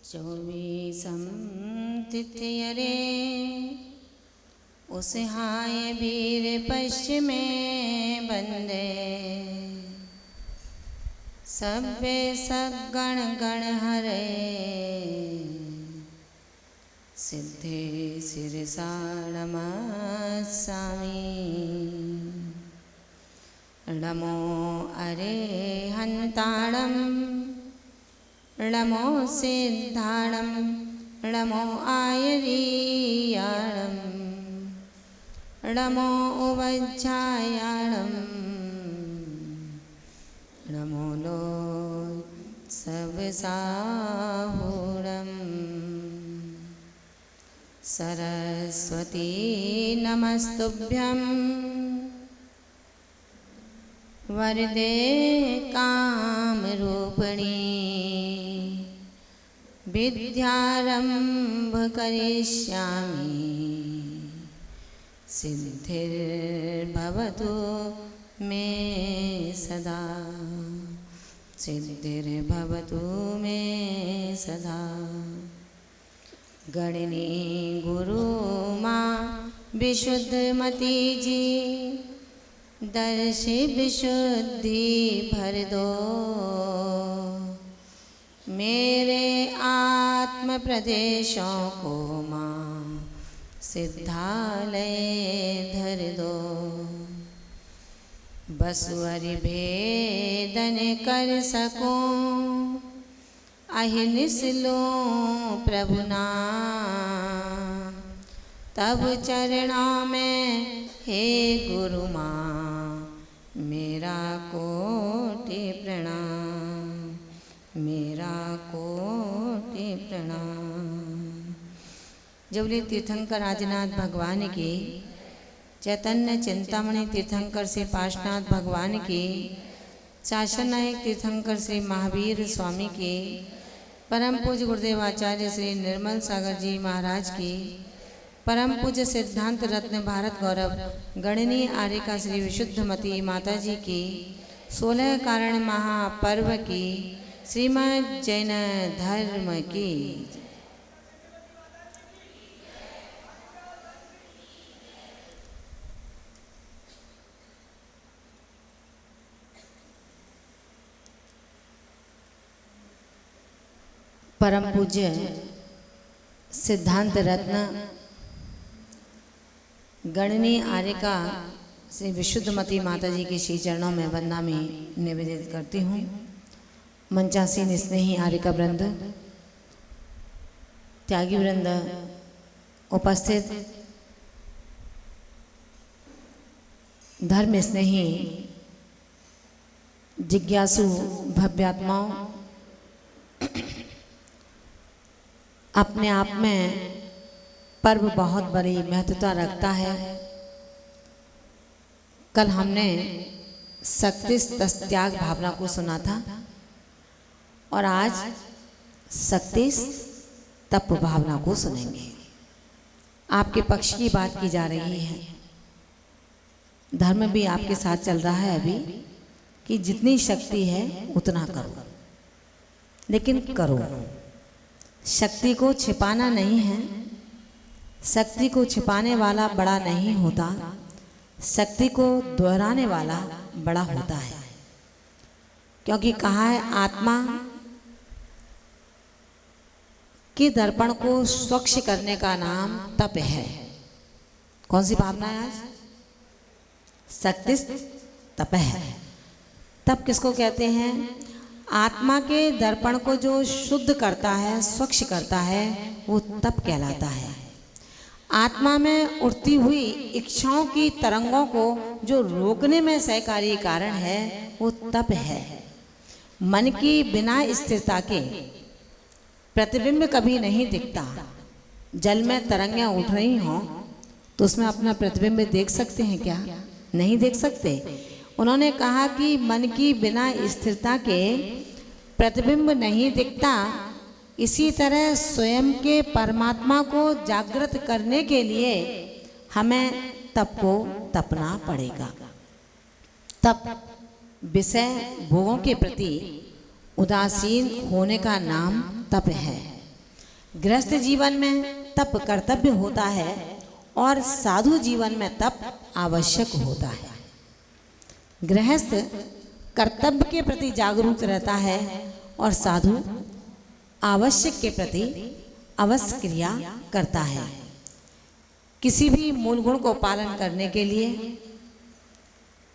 चौबीसम तिथयरे उसहाय वीर पश्चिमे बंदे सभ्य सगण गण हरे सिद्धे सिरसा नमस्सामि नमो अरे हंताणं नमो सिद्धाणं नमो आयरीयाणं नमो उवज्जायाणं नमो लो सबसाहुरं सरस्वती नमस्तुभ्यं वरदे कामरूपिणी विद्यारंभ करिष्यामि सिद्धिर्भवतु मे सदा सिद्धिर्भवतु मे सदा। गणनी गुरु माँ विशुद्धमती जी दर्शि विशुद्धि भर दो मेरे आत्म प्रदेशों को माँ सिद्धालय धर दो बसुअर भेदन कर सकूं अहिनिस लो प्रभु नाम तब चरणों में हे गुरु माँ मेरा कोटि प्रणाम मेरा कोटि प्रणाम। जबली तीर्थंकर आदिनाथ भगवान की चैतन्य चिंतामणि तीर्थंकर श्री पार्श्वनाथ भगवान की शासन नायक तीर्थंकर श्री महावीर स्वामी की परम पूज्य गुरुदेव आचार्य श्री निर्मल सागर जी महाराज की परम पूज्य सिद्धांत रत्न भारत गौरव गणनी आर्यका श्री विशुद्धमती माता जी की 16 कारण महापर्व की श्रीमद् जैन धर्म की परम पूज्य सिद्धांत रत्न गणनी आर्यका श्री विशुद्धमती माता जी के श्री चरणों में वंदना में निवेदित करती हूँ। मंचासीन स्नेही आर्यका वृंद, त्यागी वृंद, उपस्थित धर्म स्नेही जिज्ञासु भव्यात्माओं, अपने आप में पर्व बहुत बड़ी महत्वता रखता है। कल हमने शक्ति त्याग भावना को सुना था और आज शक्ति तप भावना को सुनेंगे। आपके पक्ष की बात की जा रही है। धर्म भी आपके साथ चल रहा है अभी कि जितनी शक्ति है उतना करो, लेकिन करो। शक्ति को छिपाना नहीं है, शक्ति को छिपाने वाला बड़ा नहीं होता, शक्ति को दोहराने वाला बड़ा होता है। क्योंकि कहा है आत्मा के दर्पण को स्वच्छ करने का नाम तप है। कौन सी भावना है आज? शक्ति तप है। तप किसको कहते हैं? आत्मा के दर्पण को जो शुद्ध करता है, स्वच्छ करता है, वो तप कहलाता है। आत्मा में उठती हुई इच्छाओं की तरंगों को जो रोकने में सहकारी कारण है, वो तप है। मन की बिना स्थिरता के प्रतिबिंब कभी नहीं दिखता। जल में तरंगें उठ रही हों तो उसमें अपना प्रतिबिंब देख सकते हैं क्या? नहीं देख सकते। उन्होंने कहा कि मन की बिना स्थिरता के प्रतिबिंब नहीं दिखता। इसी तरह स्वयं के परमात्मा को जागृत करने के लिए हमें तप को तपना पड़ेगा। तप विषय भोगों के प्रति उदासीन होने का नाम तप है। गृहस्थ जीवन में तप कर्तव्य होता है और साधु जीवन में तप आवश्यक होता है। गृहस्थ कर्तव्य के प्रति जागरूक रहता है और साधु आवश्यक के प्रति अवश्य क्रिया करता है। किसी भी मूल गुण को पालन करने के लिए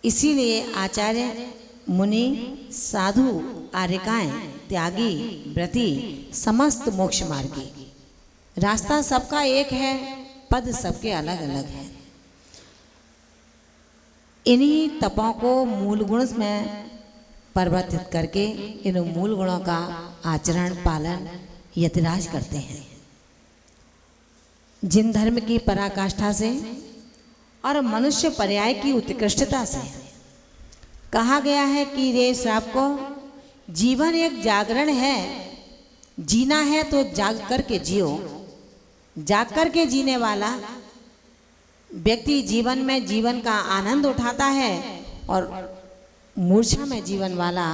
इसीलिए आचार्य, मुनि, साधु, आर्यकाएं, त्यागी, व्रती, समस्त मोक्ष मार्गी, रास्ता सबका एक है, पद सबके अलग अलग है। इन्हीं तपों को मूल गुण में परिवर्तित करके इन मूल गुणों का आचरण, पालन, यतिराज करते हैं। जिन धर्म की पराकाष्ठा से और मनुष्य पर्याय की उत्कृष्टता से कहा गया है कि रे श्राप को जीवन एक जागरण है, जीना है तो जाग कर के जियो। जाग कर के जीने वाला व्यक्ति जीवन में जीवन का आनंद उठाता है और मूर्छा में जीवन वाला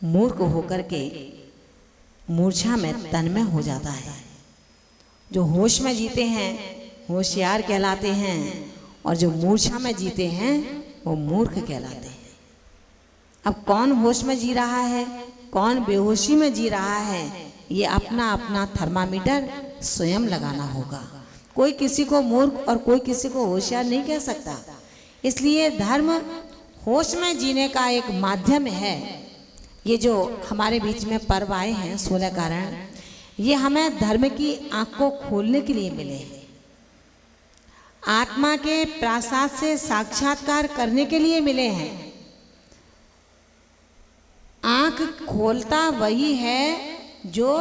मूर्ख होकर के मूर्छा में तन्मय हो जाता है। जो होश में जीते हैं होशियार कहलाते हैं और जो मूर्छा में जीते हैं वो मूर्ख कहलाते हैं। अब कौन होश में जी रहा है, कौन बेहोशी में जी रहा है, ये अपना अपना थर्मामीटर स्वयं लगाना होगा। कोई किसी को मूर्ख और कोई किसी को होशियार नहीं कह सकता। इसलिए धर्म होश में जीने का एक माध्यम है। ये जो हमारे बीच में पर्व आए हैं 16 कारण, ये हमें धर्म की आंख को खोलने के लिए मिले हैं, आत्मा के प्रसाद से साक्षात्कार करने के लिए मिले हैं। आंख खोलता वही है जो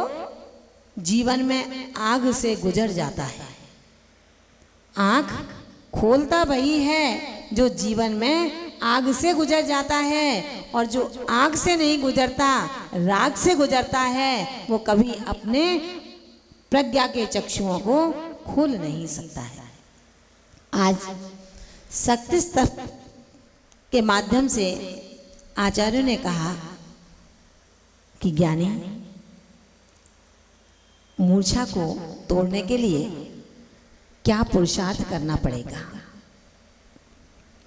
जीवन में आग से गुजर जाता है। आंख खोलता वही है जो जीवन में आग से गुजर जाता है, और जो आग से नहीं गुजरता, राग से गुजरता है, वो कभी अपने प्रज्ञा के चक्षुओं को खोल नहीं सकता है। आज शक्ति तत्व के माध्यम से आचार्यों ने कहा कि ज्ञानी मूर्छा को तोड़ने के लिए क्या पुरुषार्थ करना पड़ेगा।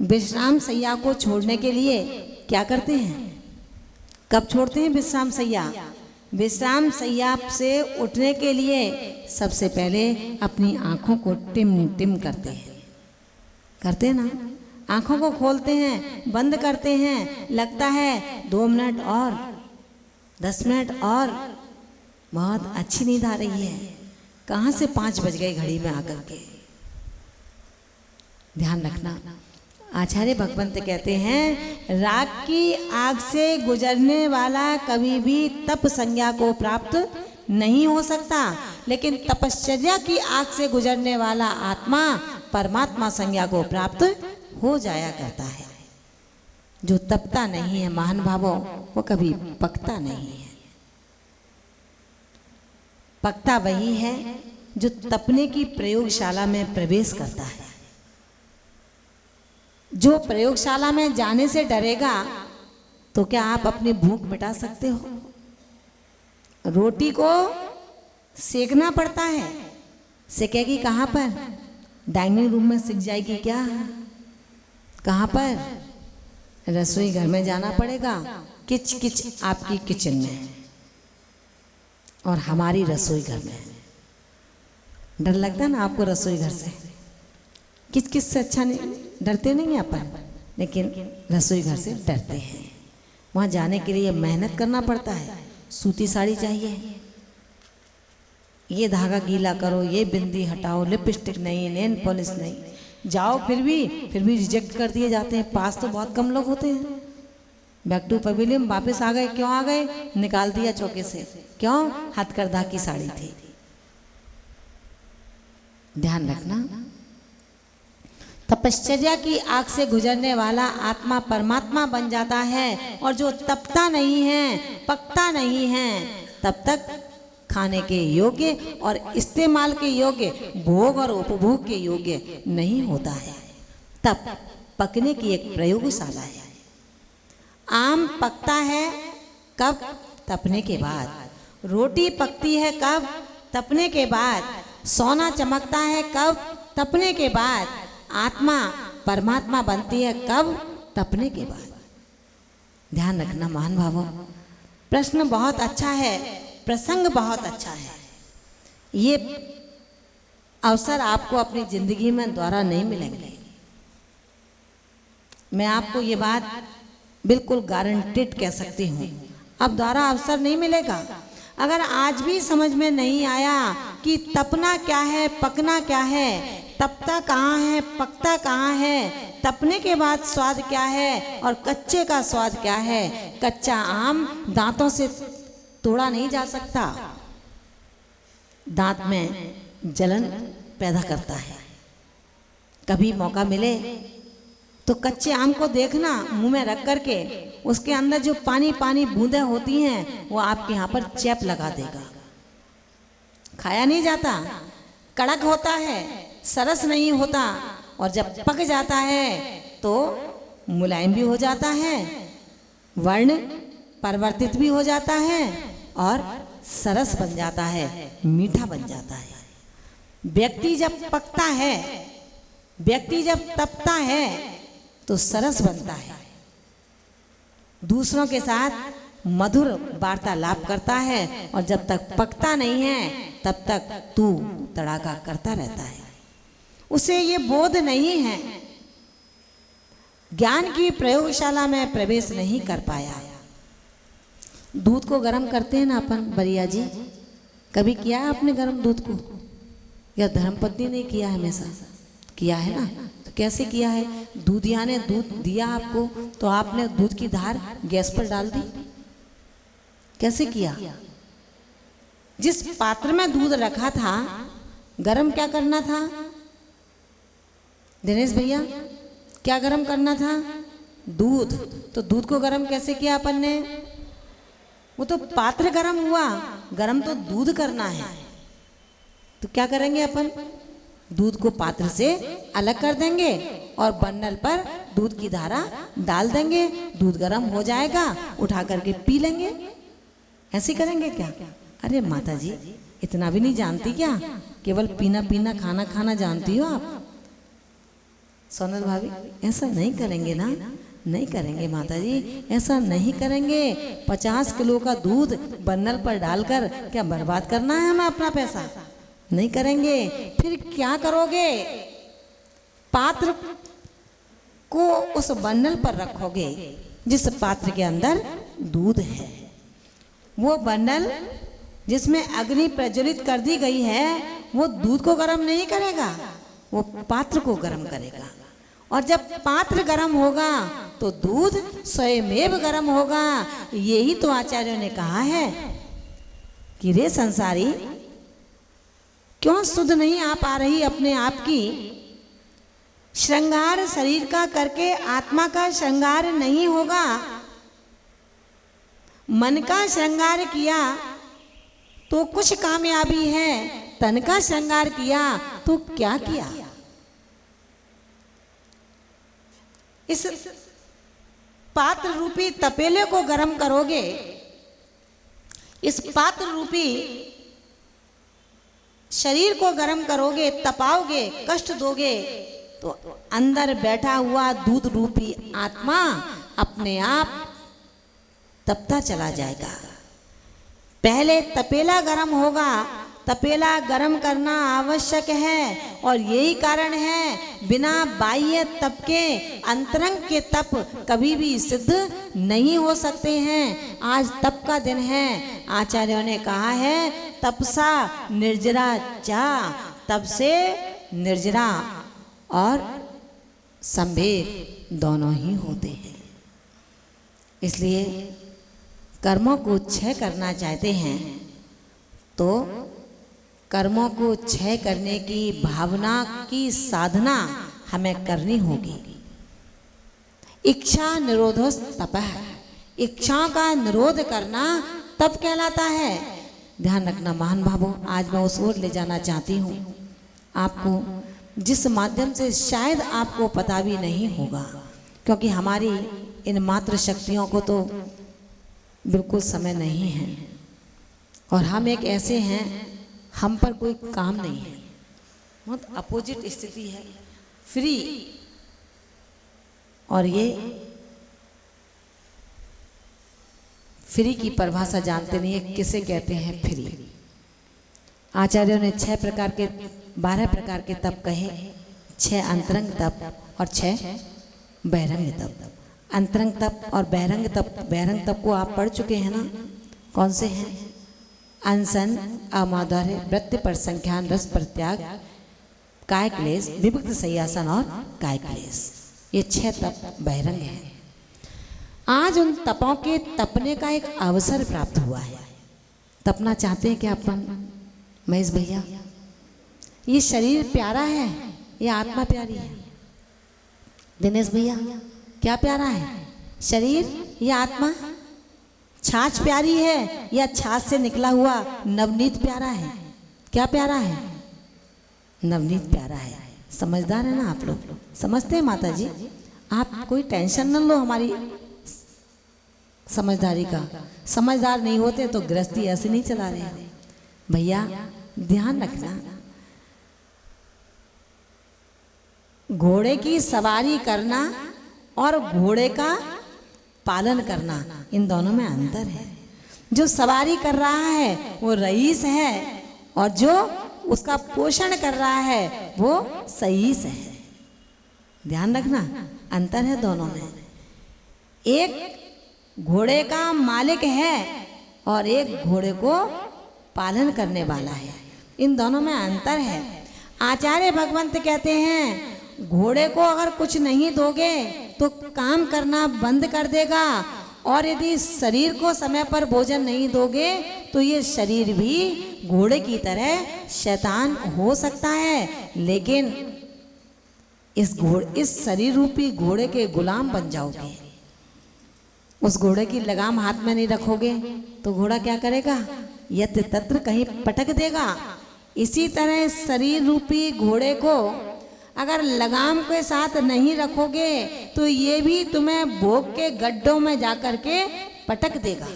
विश्राम सैया को छोड़ने के लिए क्या करते हैं, कब छोड़ते हैं विश्राम सैया? विश्राम सैया से उठने के लिए सबसे पहले अपनी आंखों को टिम टिम करते हैं ना, आंखों को खोलते हैं, बंद करते हैं, लगता है 2 मिनट और 10 मिनट और, बहुत अच्छी नींद आ रही है। कहाँ से 5 बज गए घड़ी में आकर के। ध्यान रखना, आचार्य भगवंत कहते हैं राग की आग से गुजरने वाला कभी भी तप संज्ञा को प्राप्त नहीं हो सकता, लेकिन तपश्चर्या की आग से गुजरने वाला आत्मा परमात्मा संज्ञा को प्राप्त हो जाया करता है। जो तपता नहीं है महान भावों, वो कभी पकता नहीं है। पकता वही है जो तपने की प्रयोगशाला में प्रवेश करता है। जो प्रयोगशाला में जाने से डरेगा, तो क्या आप अपनी भूख मिटा सकते हो? रोटी को सेकना पड़ता है, सेकेगी कहाँ पर? डाइनिंग रूम में सिक जाएगी क्या? कहाँ पर? रसोई घर में जाना पड़ेगा। किच किच आपकी किचन में है और हमारी रसोई घर में है। डर लगता है ना आपको रसोई घर से? किच किच से अच्छा नहीं, डरते नहीं अपन, लेकिन रसोई घर से डरते हैं। वहाँ जाने के लिए मेहनत करना पड़ता है। सूती साड़ी चाहिए, ये धागा गीला करो, ये बिंदी हटाओ, लिपस्टिक नहीं, नेल पॉलिश नहीं, जाओ फिर भी रिजेक्ट कर दिए जाते हैं। पास तो बहुत कम लोग होते हैं। बैक टू पवेलियन वापस आ गए, क्यों आ गए? निकाल दिया चौके से, क्यों? हथकरघा की साड़ी थी। ध्यान रखना, तपश्चर्या की आग से गुजरने वाला आत्मा परमात्मा बन जाता है, और जो तपता नहीं है, पकता नहीं है, तब तक खाने के योग्य और इस्तेमाल के योग्य, भोग और उपभोग के योग्य नहीं होता है। तप पकने की एक प्रयोगशाला है। आम पकता है कब? तपने के बाद। रोटी पकती है कब? तपने के बाद सोना चमकता है कब? तपने के बाद। आत्मा परमात्मा बनती है कब? तपने के बाद। ध्यान रखना महान भावों, प्रश्न बहुत अच्छा है, प्रसंग बहुत अच्छा है। ये अवसर आपको अपनी जिंदगी में दोबारा नहीं मिलेंगे। मैं आपको ये बात बिल्कुल गारंटेड कह सकती हूँ, अब दोबारा अवसर नहीं मिलेगा। अगर आज भी समझ में नहीं आया कि तपना क्या है, पकना क्या है, तपता कहाँ है, पकता कहाँ है, तपने के बाद स्वाद क्या है और कच्चे का स्वाद क्या है। कच्चा आम दांतों से तोड़ा नहीं जा सकता, दांत में जलन पैदा करता है। कभी मौका मिले तो कच्चे आम को देखना, मुंह में रख करके उसके अंदर जो पानी पानी बूंदें होती हैं वो आपके यहाँ पर चैप लगा देगा। खाया नहीं जाता, कड़क होता है, सरस नहीं होता, और जब पक जाता है तो मुलायम भी हो जाता है, वर्ण परिवर्तित भी हो जाता है और सरस बन जाता है, मीठा बन जाता है। व्यक्ति जब पकता है, व्यक्ति जब तपता है तो सरस बनता है, दूसरों के साथ मधुर वार्तालाप करता है, और जब तक पकता नहीं है तब तक तू तड़ाका करता रहता है। उसे ये बोध नहीं है, ज्ञान की प्रयोगशाला में प्रवेश नहीं कर पाया। दूध को गर्म करते हैं ना अपन, बरिया जी, कभी किया है आपने गर्म दूध को? या धर्मपत्नी ने किया है? हमेशा किया है ना। तो कैसे किया है? दूधिया ने दूध दिया आपको तो आपने दूध की धार गैस पर डाल दी। कैसे किया? जिस पात्र में दूध रखा था गरम क्या करना था दिनेश भैया? क्या गरम करना था? दूध। तो दूध को गरम कैसे किया अपन ने? वो तो पात्र गरम हुआ, गरम तो दूध करना है। तो क्या करेंगे अपन? दूध को पात्र से अलग कर देंगे और बर्नल पर दूध की धारा डाल देंगे, दूध गर्म हो जाएगा, उठा करके पी लेंगे। ऐसे करेंगे क्या? अरे माता जी, इतना भी नहीं जानती क्या? केवल पीना पीना खाना खाना जानती हो आप? सोनल भाभी, ऐसा नहीं करेंगे ना, नहीं करेंगे माता जी, ऐसा नहीं करेंगे। 50 किलो का दूध बर्नल पर डालकर क्या बर्बाद करना है हमें अपना पैसा? नहीं करेंगे। फिर क्या करोगे? पात्र को उस बर्नल पर रखोगे जिस पात्र के अंदर दूध है। वो बर्नल जिसमें अग्नि प्रज्वलित कर दी गई है वो दूध को गर्म नहीं करेगा, वो पात्र को गर्म करेगा। और जब पात्र गर्म होगा तो दूध स्वयमेव गर्म होगा। यही तो आचार्यों ने कहा है कि रे संसारी, क्यों शुद्ध नहीं आ पा रही अपने आप की? श्रृंगार शरीर का करके आत्मा का श्रृंगार नहीं होगा। मन का श्रृंगार किया तो कुछ कामयाबी है, तन का श्रृंगार किया तो क्या किया? इस पात्र रूपी तपेले को गर्म करोगे, इस पात्र रूपी शरीर को गर्म करोगे, तपाओगे, कष्ट दोगे, तो अंदर बैठा हुआ दूध रूपी आत्मा अपने आप तपता चला जाएगा। पहले तपेला गर्म होगा, तपेला गर्म करना आवश्यक है, और यही कारण है बिना बाह्य तप के अंतरंग के तप कभी भी सिद्ध नहीं हो सकते हैं। आज तप का दिन है। आचार्यों ने कहा है तपसा निर्जरा चा, तप से निर्जरा और संभेद दोनों ही होते हैं। इसलिए कर्मों को क्षय करना चाहते हैं तो कर्मों को क्षय करने की भावना की साधना हमें करनी होगी। इच्छा निरोधो तपः, इच्छाओं का निरोध करना तप कहलाता है। ध्यान रखना महान भावों, आज मैं उस ओर ले जाना चाहती हूँ आपको, जिस माध्यम से शायद आपको पता भी नहीं होगा, क्योंकि हमारी इन मात्र शक्तियों को तो बिल्कुल समय नहीं है। और हम एक ऐसे हैं, हम पर कोई काम नहीं है, बहुत अपोजिट स्थिति है, फ्री। और ये फ्री की परिभाषा जानते नहीं है, किसे कहते हैं फ्री। आचार्यों ने 12 प्रकार के तप कहे, 6 अंतरंग तप और 6 बहिरंग तप। अंतरंग तप और बहिरंग तप को आप पढ़ चुके हैं ना? कौन से हैं? अनशन, अमाधुर्य, वृत्ति परिसंख्यान, रस परित्याग, काय क्लेश, विभक्त सयासन और काय क्लेश। ये 6 तप बहिरंग हैं। आज उन तपों के तपने का एक अवसर प्राप्त हुआ है। तपना चाहते हैं क्या अपन महेश भैया? ये शरीर प्यारा है, ये आत्मा प्यारी है? दिनेश भैया क्या प्यारा है, शरीर या आत्मा? छाछ प्यारी है या छाछ से निकला हुआ नवनीत प्यारा है? क्या प्यारा है? नवनीत प्यारा है। समझदार है ना आप लोग? समझते हैं माता जी? आप कोई टेंशन न लो हमारी समझदारी का। समझदार नहीं होते तो गृहस्थी ऐसे नहीं चला रहे भैया। ध्यान रखना, घोड़े की सवारी करना और घोड़े का पालन करना, इन दोनों में अंतर है। जो सवारी कर रहा है वो रईस है और जो उसका पोषण कर रहा है वो सईस है। ध्यान रखना, अंतर है दोनों में। एक घोड़े का मालिक है और एक घोड़े को पालन करने वाला है, इन दोनों में अंतर है। आचार्य भगवंत कहते हैं घोड़े को अगर कुछ नहीं दोगे तो काम करना बंद कर देगा, और यदि शरीर को समय पर भोजन नहीं दोगे तो ये शरीर भी घोड़े की तरह शैतान हो सकता है। लेकिन इस शरीर रूपी घोड़े के गुलाम बन जाओगे। उस घोड़े की लगाम हाथ में नहीं रखोगे तो घोड़ा क्या करेगा? यत्र तत्र कहीं पटक देगा। इसी तरह शरीर रूपी घोड़े को अगर लगाम के साथ नहीं रखोगे तो ये भी तुम्हें भोग के गड्ढों में जाकर के पटक देगा।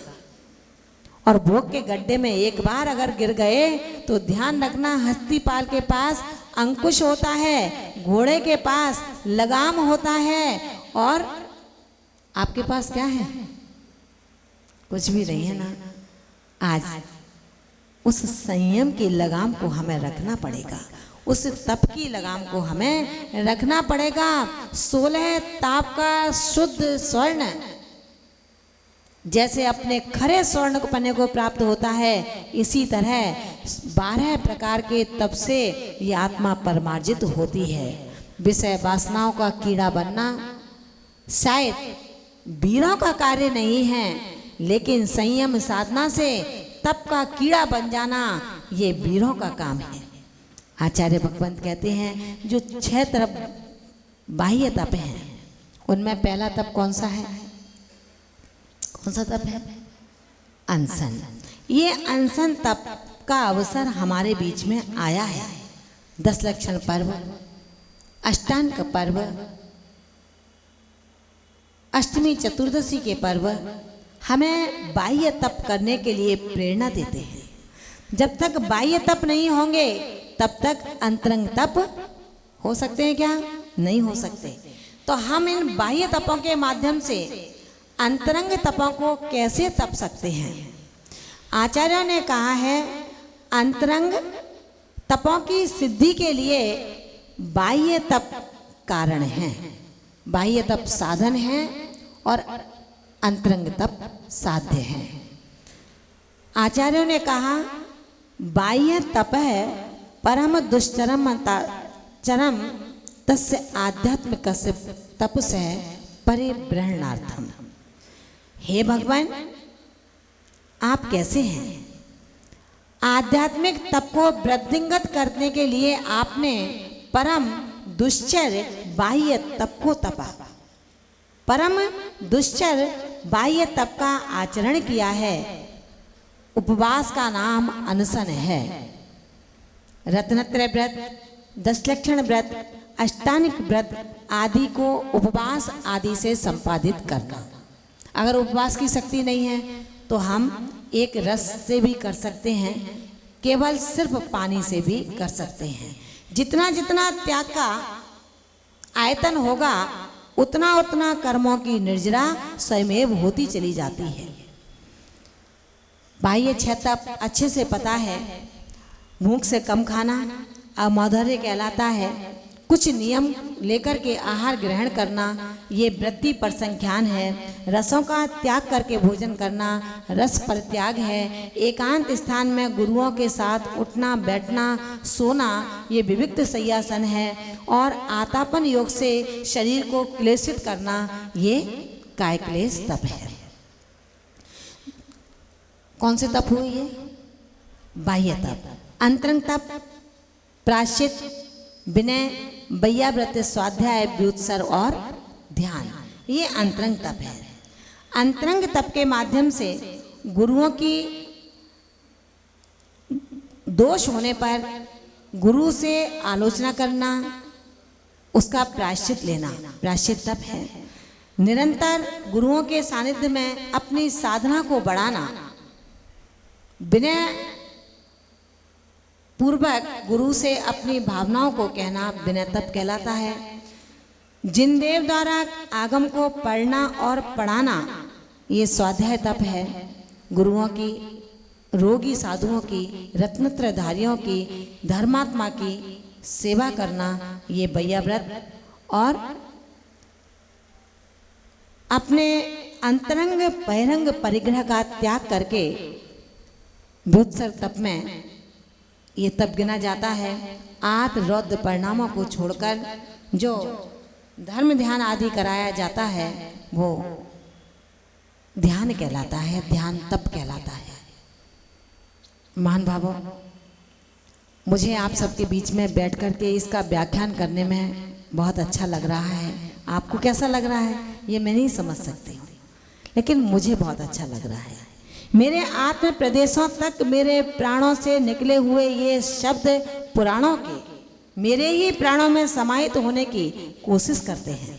और भोग के गड्ढे में एक बार अगर गिर गए तो ध्यान रखना, हस्तीपाल के पास अंकुश होता है, घोड़े के पास लगाम होता है, और आपके पास क्या है? कुछ भी नहीं है ना। आज उस संयम की लगाम को हमें रखना पड़ेगा, उस तप की लगाम को हमें रखना पड़ेगा। 16 ताप का शुद्ध स्वर्ण जैसे अपने खरे स्वर्ण को पन्ने को प्राप्त होता है, इसी तरह 12 प्रकार के तप से ये आत्मा परमार्जित होती है। विषय वासनाओं का कीड़ा बनना शायद वीरों का कार्य नहीं है, लेकिन संयम साधना से तप का कीड़ा बन जाना ये वीरों का काम है। आचार्य भगवंत कहते हैं जो 6 तरफ बाह्य तप हैं उनमें पहला तप कौन सा है? कौन सा तप है? अनशन। ये अनशन तप का अवसर हमारे बीच में आया है। 10 लक्षण पर्व, अष्टांग पर्व, अष्टमी चतुर्दशी के पर्व हमें बाह्य तप करने के लिए प्रेरणा देते हैं। जब तक बाह्य तप नहीं होंगे तब तक अंतरंग तप हो सकते हैं क्या? नहीं हो सकते। तो हम इन बाह्य तपों के माध्यम से अंतरंग तपों को कैसे तप सकते हैं? आचार्य ने कहा है अंतरंग तपों की सिद्धि के लिए बाह्य तप कारण है, बाह्य तप साधन है और अंतरंग तप साध्य है। आचार्यों ने कहा बाह्य तप है परम दुष्चरम चरम तस्य आध्यात्मिक तप से परिब्रहणार्थम। हे भगवान, आप कैसे हैं? आध्यात्मिक तप को वृद्धिंगत करने के लिए आपने परम दुश्चर बाह्य तप को तपा। परम दुश्चर बाह्य तप का आचरण किया है। उपवास का नाम अनशन है। रत्नत्रय व्रत, 10 लक्षण व्रत, अष्टांगिक व्रत आदि को उपवास आदि से संपादित करना। अगर उपवास की शक्ति नहीं है तो हम एक रस से भी कर सकते हैं। केवल सिर्फ पानी से भी कर सकते हैं। जितना जितना त्याग का आयतन होगा उतना उतना कर्मों की निर्जरा स्वयमेव होती चली जाती है। बाह्य छह तप अच्छे से पता है। भूख से कम खाना अमौधर्य कहलाता है। कुछ नियम लेकर के आहार ग्रहण करना ये वृत्ति पर संख्यान है। रसों का त्याग करके भोजन करना रस पर त्याग है। एकांत स्थान में गुरुओं के साथ उठना बैठना सोना ये विविक्त शय्यासन है। और आतापन योग से शरीर को क्लेशित करना ये काय क्लेश तप है। कौन से तप हुए ये? बाह्य तप। अंतरंग तप प्रायश्चित विनय वैयाव्रत स्वाध्याय व्युत्सर्ग और ध्यान ये अंतरंग तप है। अंतरंग तप के माध्यम से गुरुओं की दोष होने पर गुरु से आलोचना करना उसका प्रायश्चित लेना प्रायश्चित तप है। निरंतर गुरुओं के सानिध्य में अपनी साधना को बढ़ाना विनय पूर्वक गुरु से अपनी भावनाओं को कहना विनय तप कहलाता है। जिन देव द्वारा आगम को पढ़ना और पढ़ाना ये स्वाध्याय तप है। गुरुओं की रोगी साधुओं की रत्नत्रधारियों की धर्मात्मा की सेवा करना ये वैयाव्रत और अपने अंतरंग बहिरंग परिग्रह का त्याग करके व्युत्सर्ग तप में ये तप गिना जाता है। आत रौद्र परिणामों को छोड़कर जो धर्म ध्यान आदि कराया जाता है वो ध्यान कहलाता है। ध्यान तप कहलाता है। महान भावों, मुझे आप सबके बीच में बैठ कर के इसका व्याख्यान करने में बहुत अच्छा लग रहा है। आपको कैसा लग रहा है ये मैं नहीं समझ सकती हूँ, लेकिन मुझे बहुत अच्छा लग रहा है। मेरे आत्म प्रदेशों तक मेरे प्राणों से निकले हुए ये शब्द पुराणों के मेरे ही प्राणों में समाहित होने की कोशिश करते हैं।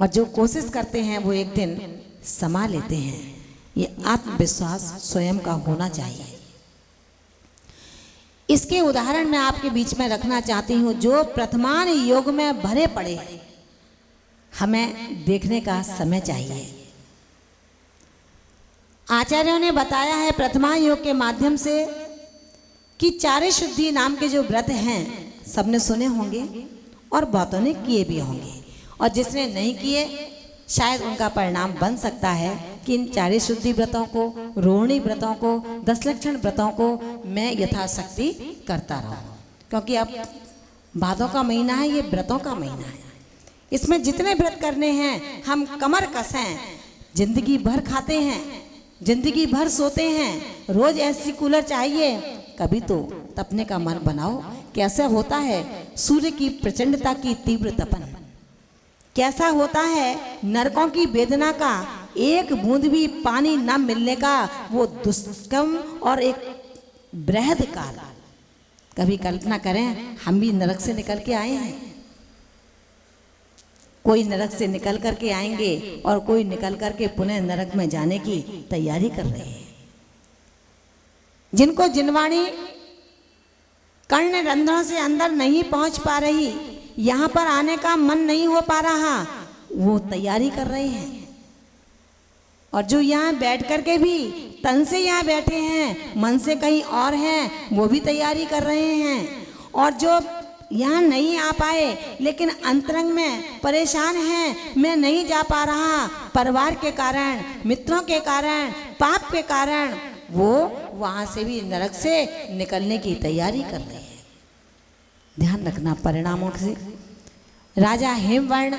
और जो कोशिश करते हैं वो एक दिन समा लेते हैं। ये आत्मविश्वास स्वयं का होना चाहिए। इसके उदाहरण मैं आपके बीच में रखना चाहती हूँ। जो प्रथमान योग में भरे पड़े हैं हमें देखने का समय चाहिए। आचार्यों ने बताया है प्रथमा योग के माध्यम से कि चारे शुद्धि नाम के जो व्रत हैं सबने सुने होंगे और बहुतों ने किए भी होंगे। और जिसने नहीं किए शायद उनका परिणाम बन सकता है कि इन चारे शुद्धि व्रतों को, रोहिणी व्रतों को, 10 लक्षण व्रतों को मैं यथाशक्ति करता रहूं। क्योंकि अब भादों का महीना है, ये व्रतों का महीना है। इसमें जितने व्रत करने हैं हम कमर कसें। जिंदगी भर खाते हैं, जिंदगी भर सोते हैं, रोज ऐसी कूलर चाहिए। कभी तो तपने का मन बनाओ। कैसा होता है सूर्य की प्रचंडता की तीव्र तपन, कैसा होता है नरकों की वेदना का, एक बूंद भी पानी न मिलने का वो दुष्कर्म और एक बृहद काल। कभी कल्पना करें हम भी नरक से निकल के आए हैं। कोई नरक से निकल करके आएंगे और कोई निकल करके पुनः नरक में जाने की तैयारी कर रहे हैं। जिनको जिनवाणी कर्ण रंध्रों से अंदर नहीं पहुंच पा रही, यहाँ पर आने का मन नहीं हो पा रहा, वो तैयारी कर रहे हैं। और जो यहाँ बैठ करके भी तन से यहाँ बैठे हैं, मन से कहीं और हैं, वो भी तैयारी कर रहे हैं। और जो यहाँ नहीं आ पाए लेकिन अंतरंग में परेशान हैं, मैं नहीं जा पा रहा, परिवार के कारण, मित्रों के कारण, पाप के कारण, वो वहाँ से भी नरक से निकलने की तैयारी कर रहे हैं। ध्यान रखना परिणामों से। राजा हेमवर्ण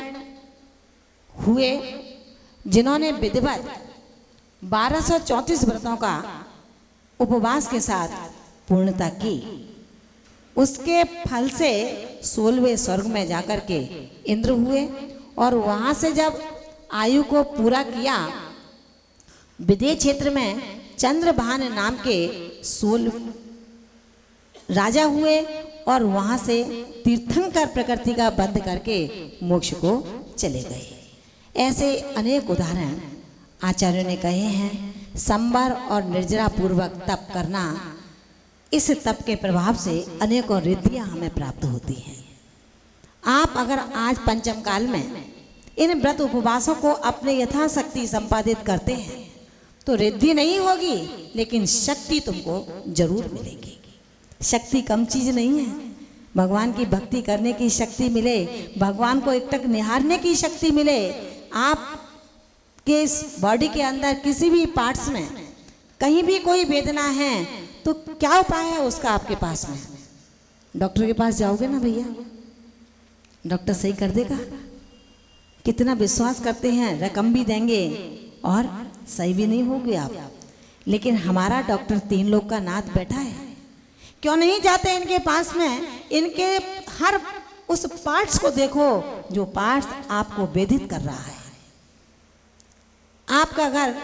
हुए जिन्होंने विधिवत 1234 व्रतों का उपवास के साथ पूर्णता की। उसके फल से 16वें स्वर्ग में जाकर के इंद्र हुए और वहाँ से जब आयु को पूरा किया, विदेह क्षेत्र में चंद्रभान नाम के 16 राजा हुए और वहाँ से तीर्थंकर प्रकृति का बंध करके मोक्ष को चले गए। ऐसे अनेक उदाहरण आचार्यों ने कहे हैं। संबर और निर्जरा पूर्वक तप करना इस तप के प्रभाव से अनेकों रिद्धियां हमें प्राप्त होती हैं। आप अगर आज पंचम काल में इन व्रत उपवासों को अपने यथाशक्ति संपादित करते हैं तो रिद्धि नहीं होगी, लेकिन शक्ति तुमको जरूर मिलेगी। शक्ति कम चीज नहीं है। भगवान की भक्ति करने की शक्ति मिले, भगवान को एकटक निहारने की शक्ति मिले, आप के इस बॉडी के अंदर किसी भी पार्ट्स में कहीं भी कोई वेदना है तो क्या उपाय है उसका आपके पास में? डॉक्टर के पास जाओगे ना भैया, डॉक्टर सही कर देगा। कितना विश्वास करते हैं, रकम भी देंगे और सही भी नहीं होगे आप। लेकिन हमारा डॉक्टर 3 लोग का नाथ बैठा है, क्यों नहीं जाते इनके पास में? इनके हर उस पार्ट्स को देखो जो पार्ट्स आपको वेदित कर रहा है। आपका अगर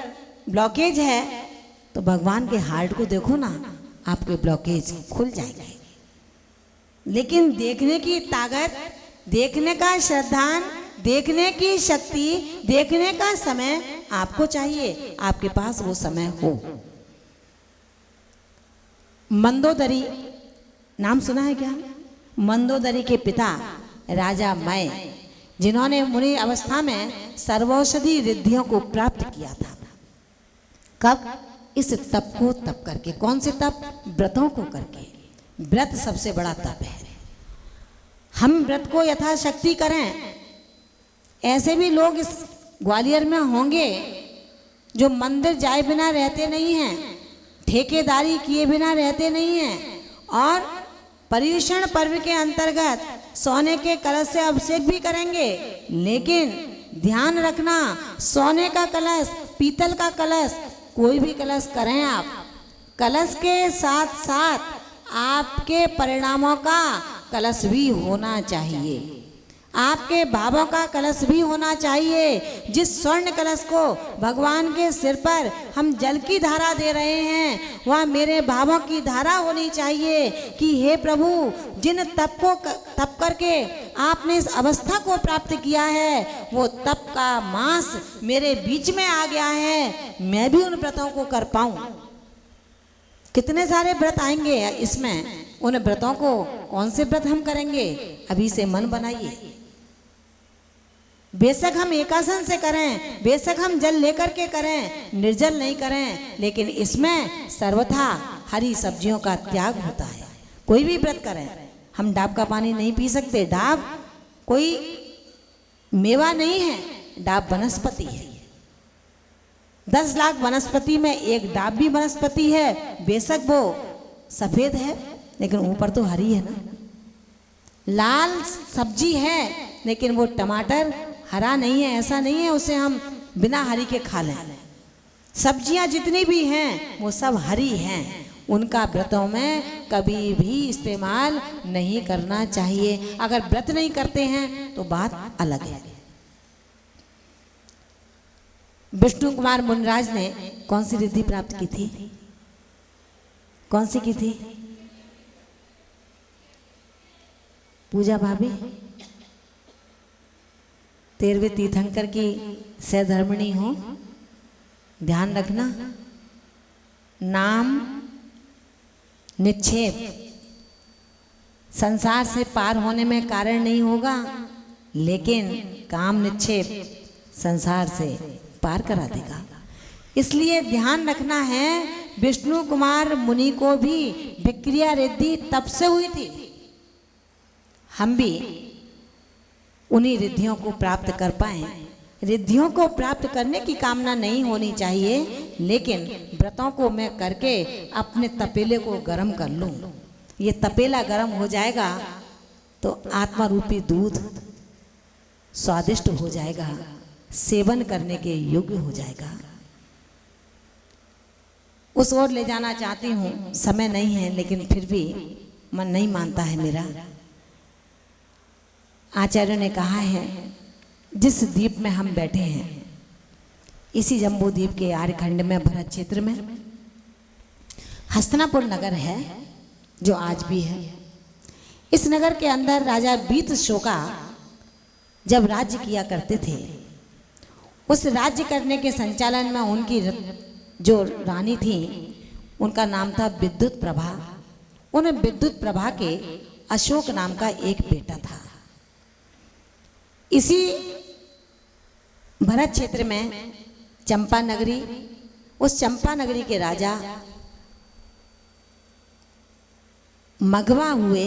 ब्लॉकेज है तो भगवान के हार्ट को देखो ना, आपके ब्लॉकेज खुल जाएंगे। लेकिन देखने की ताकत, देखने का श्रद्धान, देखने की शक्ति, देखने का समय आपको चाहिए। आपके पास वो समय हो। मंदोदरी नाम सुना है क्या? मंदोदरी के पिता राजा मय, जिन्होंने मुनि अवस्था में सर्वौषधि रिद्धियों को प्राप्त किया था। कब? इस तप को तप करके। कौन से तप? व्रतों को करके। व्रत सबसे बड़ा तप है। हम व्रत को यथाशक्ति करें। ऐसे भी लोग इस ग्वालियर में होंगे जो मंदिर जाए बिना रहते नहीं हैं, ठेकेदारी किए बिना रहते नहीं हैं, और पर्युषण पर्व के अंतर्गत सोने के कलश से अभिषेक भी करेंगे। लेकिन ध्यान रखना, सोने का कलश, पीतल का कलश, कोई भी कलश करें आप, कलश के साथ साथ आपके परिणामों का कलश भी होना चाहिए, आपके भावों का कलश भी होना चाहिए। जिस स्वर्ण कलश को भगवान के सिर पर हम जल की धारा दे रहे हैं, वह मेरे भावों की धारा होनी चाहिए कि हे प्रभु, जिन तप करके आपने इस अवस्था को प्राप्त किया है, वो तप का मास मेरे बीच में आ गया है, मैं भी उन व्रतों को कर पाऊं। कितने सारे व्रत आएंगे इसमें, उन व्रतों को कौन से व्रत हम करेंगे? अभी से मन बनाइए। बेशक हम एकासन से करें, बेशक हम जल लेकर के करें, निर्जल नहीं करें, लेकिन इसमें सर्वथा हरी सब्जियों का त्याग होता है। कोई भी व्रत करें, हम डाब का पानी नहीं पी सकते। डाब कोई मेवा नहीं है, डाब वनस्पति है। 10 लाख वनस्पति में एक डाब भी वनस्पति है। बेशक वो सफेद है लेकिन ऊपर तो हरी है ना। लाल सब्जी है लेकिन वो टमाटर हरा नहीं है, ऐसा नहीं है उसे हम बिना हरी के खा लें। सब्जियां जितनी भी हैं वो सब हरी हैं, उनका व्रतों में कभी भी इस्तेमाल नहीं करना चाहिए। अगर व्रत नहीं करते हैं तो बात अलग है। विष्णु कुमार मुनिराज ने कौन सी रिद्धि प्राप्त की थी? कौन सी की थी? पूजा भाभी, 13वें तीर्थंकर की सहधर्मिणी हो, ध्यान रखना। नाम निक्षेप संसार से पार होने में कारण नहीं होगा, लेकिन काम निक्षेप संसार से पार करा देगा। इसलिए ध्यान रखना है, विष्णु कुमार मुनि को भी विक्रिया रिद्धि तब से हुई थी। हम भी उन्हीं रिद्धियों को प्राप्त कर पाए। रिद्धियों को प्राप्त करने की कामना नहीं होनी चाहिए, लेकिन व्रतों को मैं करके अपने तपेले को गर्म कर लूं। ये तपेला गर्म हो जाएगा तो आत्मा रूपी दूध स्वादिष्ट हो जाएगा, सेवन करने के योग्य हो जाएगा। उस ओर ले जाना चाहती हूँ, समय नहीं है, लेकिन फिर भी मन नहीं मानता है मेरा। आचार्यों ने कहा है, जिस द्वीप में हम बैठे हैं, इसी जम्बू द्वीप के आर्यखंड में भरत क्षेत्र में हस्तिनापुर नगर है, जो आज भी है। इस नगर के अंदर राजा बीत शोका जब राज्य किया करते थे, उस राज्य करने के संचालन में उनकी जो रानी थी, उनका नाम था विद्युत प्रभा। उन विद्युत प्रभा के अशोक नाम का एक बेटा था। इसी भरत क्षेत्र में चंपा नगरी, उस चंपा नगरी के राजा मघवा हुए,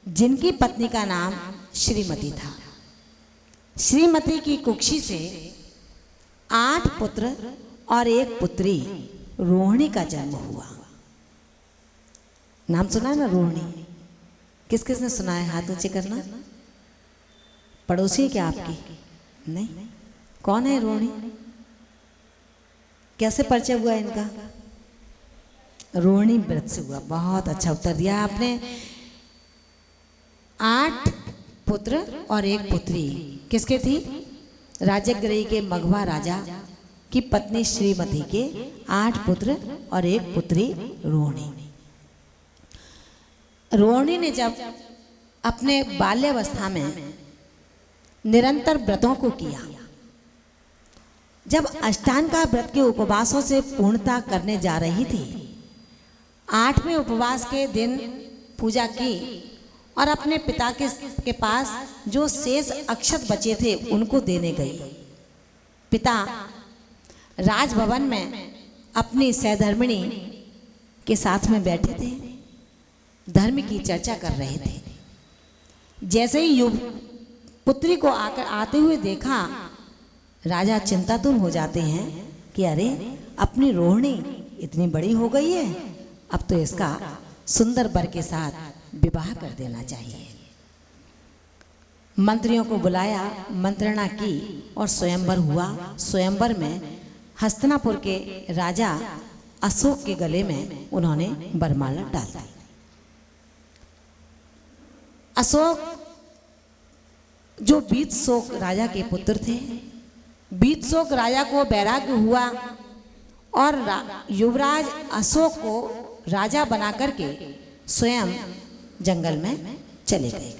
जिनकी पत्नी का नाम श्रीमती था। श्रीमती की कुक्षी से 8 पुत्र और 1 पुत्री रोहिणी का जन्म हुआ। नाम सुना है ना रोहिणी? किस किस ने सुना है? हाथ ऊंचे करना। पड़ोसी है क्या आपकी? नहीं। कौन है रोहिणी? कैसे परिचय हुआ इनका? रोहिणी व्रत से हुआ। बहुत अच्छा उत्तर दिया आपने। 8 पुत्र और 1 पुत्री किसके थी? राजगृही के मघवा राजा की पत्नी श्रीमती के 8 पुत्र और 1 पुत्री रोहिणी। रोहिणी ने जब अपने बाल्यावस्था में निरंतर व्रतों को किया, जब अष्टांग का व्रत के उपवासों से पूर्णता करने जा रही थी, 8वें उपवास के दिन पूजा की और अपने पिता के पास जो शेष अक्षत बचे थे उनको देने गई। पिता राजभवन में अपनी सहधर्मिणी के साथ में बैठे थे, धर्म की चर्चा कर रहे थे। जैसे ही पुत्री को आते हुए देखा, राजा चिंतातुर हो जाते हैं कि अरे अपनी रोहिणी इतनी बड़ी हो गई है, अब तो इसका सुंदर वर के साथ विवाह कर देना चाहिए। मंत्रियों को बुलाया, मंत्रणा की और स्वयंवर हुआ। स्वयंवर में हस्तिनापुर के राजा अशोक के गले में उन्होंने वरमाला डाल दी। अशोक जो बीतशोक राजा के पुत्र थे, बीतशोक राजा को वैराग्य हुआ और युवराज अशोक को राजा बना करके स्वयं जंगल में चले गए।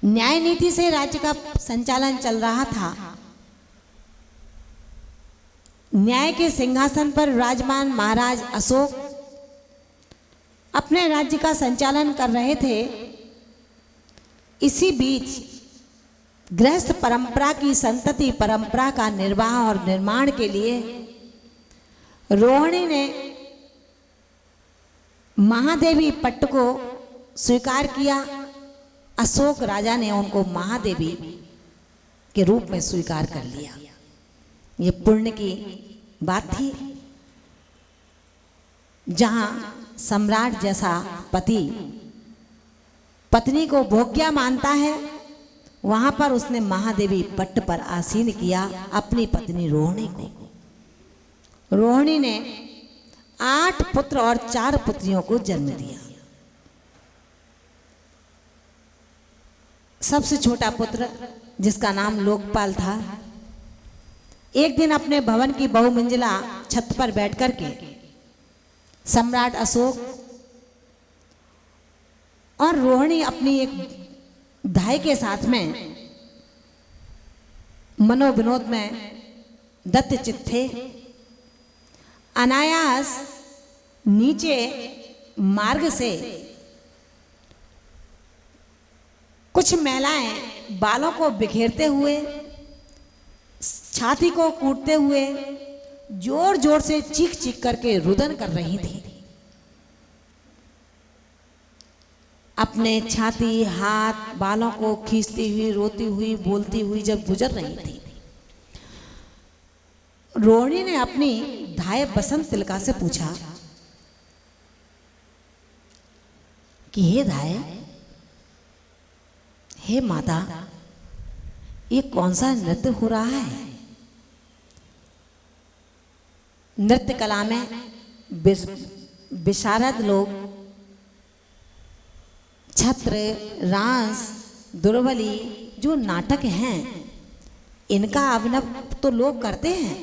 न्याय नीति से राज्य का संचालन चल रहा था। न्याय के सिंहासन पर विराजमान महाराज अशोक अपने राज्य का संचालन कर रहे थे। इसी बीच गृहस्थ परंपरा की संतति परंपरा का निर्वाह और निर्माण के लिए रोहिणी ने महादेवी पट्ट को स्वीकार किया। अशोक राजा ने उनको महादेवी के रूप में स्वीकार कर लिया। ये पुण्य की बात थी। जहां सम्राट जैसा पति पत्नी को भोग्या मानता है, वहां पर उसने महादेवी पट्ट पर आसीन किया अपनी पत्नी रोहिणी को। रोहिणी ने 8 पुत्र और 4 पुत्रियों को जन्म दिया। सबसे छोटा पुत्र, जिसका नाम लोकपाल था, एक दिन अपने भवन की बहुमंजिला छत पर बैठ करके सम्राट अशोक और रोहिणी अपनी एक धाई के साथ में मनोविनोद में दत्तचित्त थे। अनायास नीचे मार्ग से कुछ महिलाएं बालों को बिखेरते हुए, छाती को कूटते हुए जोर जोर से चीख चीख करके रुदन कर रही थी। अपने छाती, हाथ, बालों को खींचती हुई, रोती हुई, बोलती हुई जब गुजर रही थी, रोहिणी ने अपनी धाय बसंत तिलका से पूछा कि हे धाय, हे माता, ये कौन सा नृत्य हो रहा है? नृत्य कला में विशारद लोग छत्र, रास, दुर्बली जो नाटक हैं, इनका अभिनव तो लोग करते हैं।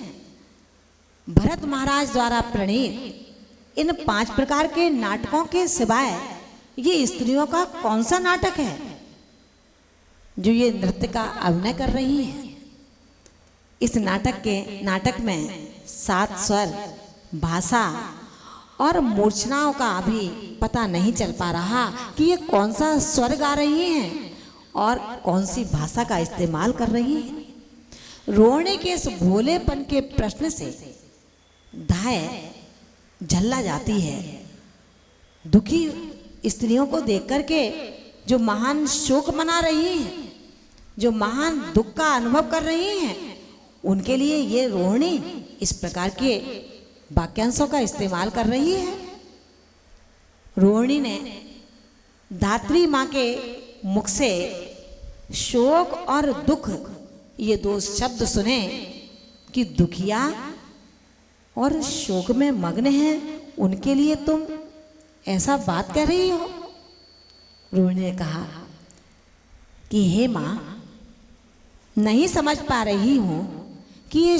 भरत महाराज द्वारा प्रणीत इन 5 प्रकार के नाटकों के सिवाय ये स्त्रियों का कौन सा नाटक है जो ये नृत्य का अभिनय कर रही है? इस नाटक में 7 स्वर, भाषा और मूर्छनाओं का अभी पता नहीं चल पा रहा कि ये कौन सा स्वर गा रही हैं और कौन सी भाषा का इस्तेमाल कर रही हैं। रोहिणी के इस भोलेपन के प्रश्न से धाय झल्ला जाती है। दुखी स्त्रियों को देख करके जो महान शोक मना रही हैं, जो महान दुख का अनुभव कर रही हैं, उनके लिए ये रोहिणी इस प्रकार के वाक्यांशों का इस्तेमाल कर रही है। रोहिणी ने धात्री माँ के मुख से शोक और दुख ये दो शब्द सुने कि दुखिया और शोक में मग्न हैं, उनके लिए तुम ऐसा बात कह रही हो। रोहिणी ने कहा कि हे माँ, नहीं समझ पा रही हूँ कि ये